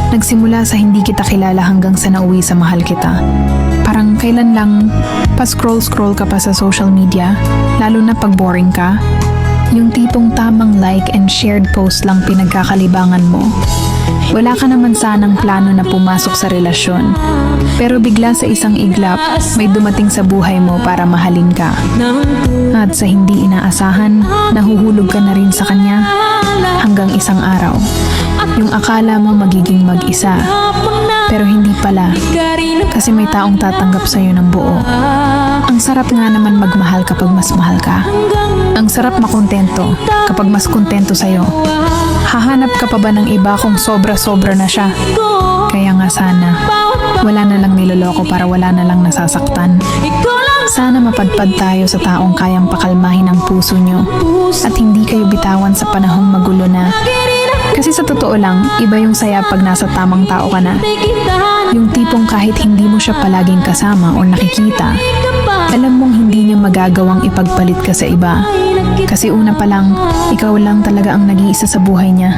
Nagsimula sa hindi kita kilala hanggang sa nauwi sa mahal kita. Parang kailan lang pa-scroll-scroll ka pa sa social media, lalo na pag boring ka. Yung tipong tamang like and shared post lang pinagkakalibangan mo. Wala ka naman sanang plano na pumasok sa relasyon. Pero bigla sa isang iglap, may dumating sa buhay mo para mahalin ka. At sa hindi inaasahan, nahuhulog ka na rin sa kanya hanggang isang araw. Yung akala mo magiging mag-isa, pero hindi pala, kasi may taong tatanggap sa'yo ng buo. Ang sarap nga naman magmahal kapag mas mahal ka. Ang sarap makontento kapag mas kontento sa'yo. Hahanap ka pa ba ng iba kung sobra-sobra na siya? Kaya nga sana, wala na lang niloloko para wala na lang nasasaktan. Sana mapadpad tayo sa taong kayang pakalmahin ang puso nyo at hindi kayo bitawan sa panahong magulo na. Kasi sa totoo lang, iba yung saya pag nasa tamang tao ka na. Yung tipong kahit hindi mo siya palaging kasama o nakikita, alam mong hindi niya magagawang ipagpalit ka sa iba. Kasi una pa lang, ikaw lang talaga ang nag-iisa sa buhay niya.